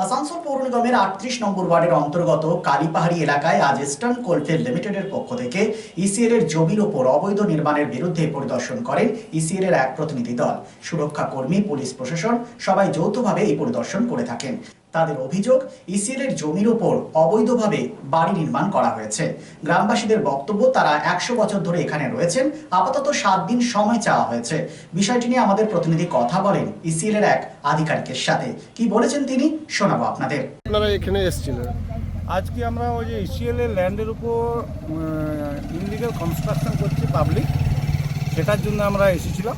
আসানসোল পৌর নিগমের 38 নম্বর ওয়ার্ডের অন্তর্গত কালীপাহাড়ি এলাকায় আজ ইস্টার্ন কোলফিল্ড লিমিটেডের পক্ষ থেকে ইসিএল এর জমির ওপর অবৈধ নির্মাণের বিরুদ্ধে পরিদর্শন করেন ইসিএল এর এক প্রতিনিধি দল। সুরক্ষা কর্মী, পুলিশ প্রশাসন সবাই যৌথভাবে এই পরিদর্শন করে থাকেন। তাদের অভিযোগ, ইসিএল এর জমির ওপর অবৈধভাবে বাড়ি নির্মাণ করা হয়েছে। গ্রামবাসীদের বক্তব্য, তারা 100 বছর ধরে এখানে রয়েছেন, আপাতত 7 দিন সময় চাওয়া হয়েছে। বিষয়টি নিয়ে আমাদের প্রতিনিধি কথা বলেন ইসিএল এর এক আধিকারিকের সাথে। কি বলেছেন তিনি শোনাবো আপনাদের। আপনারা এখানে এসেছিলেন আজকে আমরা ওই যে ইসিএল এর ল্যান্ডের উপর ইনলিগাল কনস্ট্রাকশন করছে পাবলিক, সেটার জন্য আমরা এসেছিলাম।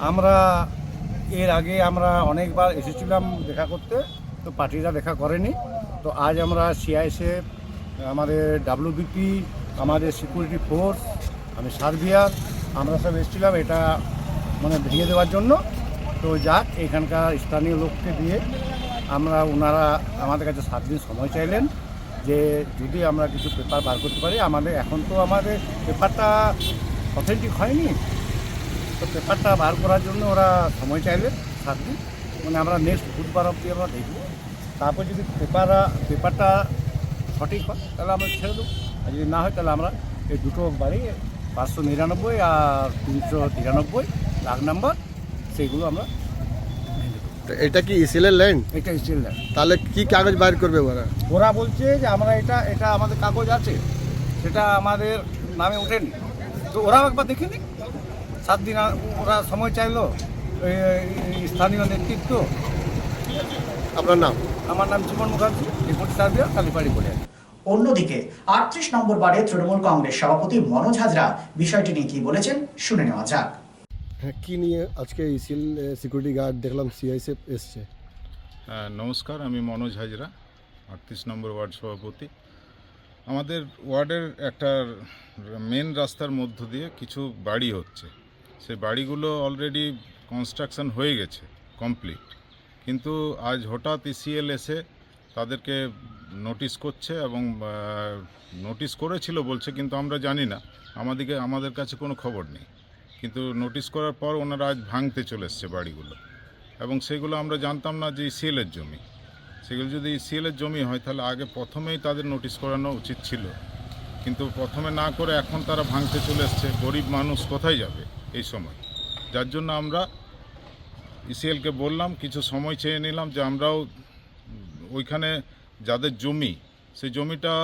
আমরা এর আগে আমরা অনেকবার এসেছিলাম দেখা করতে, তো পার্টিরা দেখা করেনি। তো আজ আমরা সিআইএসএফ, আমাদের ডাব্লিউবিপি, আমাদের সিকিউরিটি ফোর্স, আমি সার্ভিয়ার, আমরা সব এসেছিলাম এটা মানে ভেঙে দেওয়ার জন্য। তো যাক, এখানকার স্থানীয় লোককে দিয়ে ওনারা আমাদের কাছে 7 দিন সময় চাইলেন, যে যদি আমরা কিছু পেপার বার করতে পারি। এখন তো আমাদের পেপারটা অথেন্টিক হয়নি, তো পেপারটা বার করার জন্য ওরা সময় চাইলেন 7 দিন। মানে আমরা নেক্সট বুধবার অবধি আমরা দেখব। তারপর যদি পেপারটা সঠিক হয় তাহলে আমরা ছেড়ে দেবো, আর যদি না হয় তাহলে আমরা এই দুটো বাড়ি 599 আর 393 লাখ নাম্বার, সেইগুলো আমরা। তো এটা কি ইসিএলের ল্যান্ড? এটা স্টিল ল্যান্ড। তাহলে কি কাগজ বাইর করবে ওরা বলছে যে আমরা এটা আমাদের কাগজ আছে, সেটা আমাদের নামে ওঠেনি। তো ওরাও একবার দেখে নি। 7 দিন ওরা সময় চাইলো, স্থানীয় নেতৃত্ব। আপনার নাম? আমার নাম জীবন মুখার্জি, ডেপুটি সার্ভিয়ার, কালীপাহাড়ি বলে। অন্যদিকে 38 নম্বর ওয়ার্ডে তৃণমূল কংগ্রেস সভাপতি মনোজ হাজরা বিষয়টি নিয়ে কি বলেছেন শুনে নেওয়া যাক। হ্যাঁ, কি নিয়ে আজকে ইসিএল সিকিউরিটি গার্ড দেখলাম সিআইএসএফ এসছে? নমস্কার, আমি মনোজ হাজরা, 38 নম্বর ওয়ার্ড সভাপতি। আমাদের ওয়ার্ডের একটা মেন রাস্তার মধ্য দিয়ে কিছু বাড়ি হচ্ছে। সেই বাড়িগুলো অলরেডি কনস্ট্রাকশন হয়ে গেছে, কমপ্লিট। কিন্তু আজ হঠাৎ ইসিএল এসে তাদেরকে নোটিশ করছে, এবং নোটিশ করেছিল বলছে, কিন্তু আমরা জানি না, আমাদের কাছে কোনো খবর নেই। কিন্তু নোটিশ করার পর ওনারা আজ ভাঙতে চলে এসছে বাড়িগুলো, এবং সেগুলো আমরা জানতাম না যে ইসিএলের জমি। সেগুলো যদি ইসিএলের জমি হয় তাহলে আগে প্রথমেই তাদের নোটিশ করানো উচিত ছিল, কিন্তু প্রথমে না করে এখন তারা ভাঙতে চলে এসছে। গরিব মানুষ কোথায় যাবে এই সময়? যার জন্য আমরা ইসিএলকে বললাম, কিছু সময় চেয়ে নিলাম, যে আমরাও ওইখানে যাদের জমি, সেই জমিটা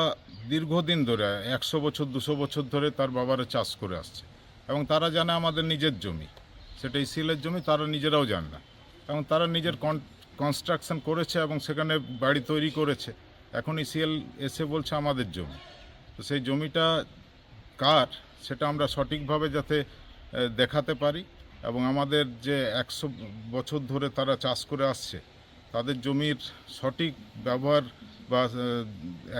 দীর্ঘদিন ধরে 100 বছর 200 বছর ধরে তার বাবারা চাষ করে আসছে, এবং তারা জানে আমাদের নিজের জমি, সেটা ইসিএলের জমি, তারা নিজেরাও জানে না। এবং তারা নিজের কনস্ট্রাকশন করেছে এবং সেখানে বাড়ি তৈরি করেছে। এখন ইসিএল এসে বলছে আমাদের জমি। তো সেই জমিটা কার, সেটা আমরা সঠিকভাবে যাতে দেখাতে পারি, এবং আমাদের যে 100 বছর ধরে তারা চাষ করে আসছে, তাদের জমির সঠিক ব্যবহার, বা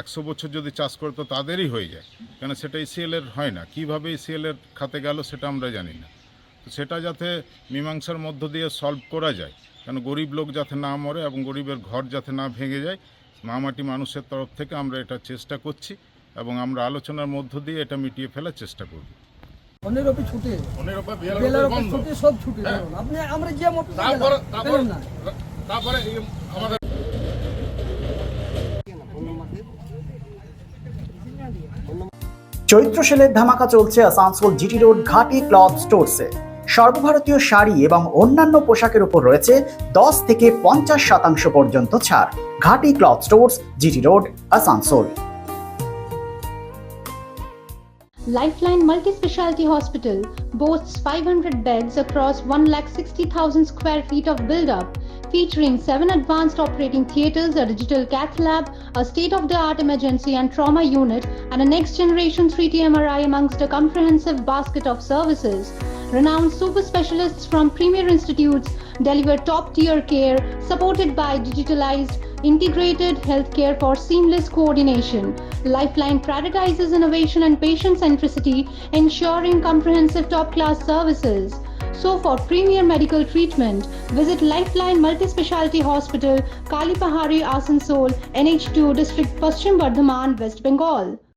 100 বছর যদি চাষ করে তো তাদেরই হয়ে যায়, কেন সেটা ইসিএলের হয় না। কীভাবে ইসিএলের খাতে গেল সেটা আমরা জানি না। তো সেটা যাতে মীমাংসার মধ্য দিয়ে সলভ করা যায়, কেন গরিব লোক যাতে না মরে এবং গরিবের ঘর যাতে না ভেঙে যায়, মামাটি মানুষের তরফ থেকে আমরা এটা চেষ্টা করছি, এবং আমরা আলোচনার মধ্য দিয়ে এটা মিটিয়ে ফেলার চেষ্টা করব। চৈত্র সেলের ধামাকা চলছে আসানসোল জিটি রোড ঘাটি ক্লথ স্টোরসে। সর্বভারতীয় শাড়ি এবং অন্যান্য পোশাকের উপর রয়েছে 10 থেকে 50% পর্যন্ত ছাড়। ঘাটি cloth stores, GT road, Asansol. Lifeline Multi-Specialty Hospital boasts 500 beds across 160,000 square feet of build-up, featuring 7 advanced operating theatres, a digital cath lab, a state-of-the-art emergency and trauma unit, and a next-generation 3D MRI amongst a comprehensive basket of services. Renowned super specialists from premier institutes deliver top-tier care, supported by digitalized, integrated healthcare for seamless coordination. Lifeline prioritizes innovation and patient centricity, ensuring comprehensive top-class services. So for premier medical treatment, visit Lifeline Multi-Specialty Hospital, Kalipahari, Asansol, NH2 District, Paschim Bardhaman, West Bengal.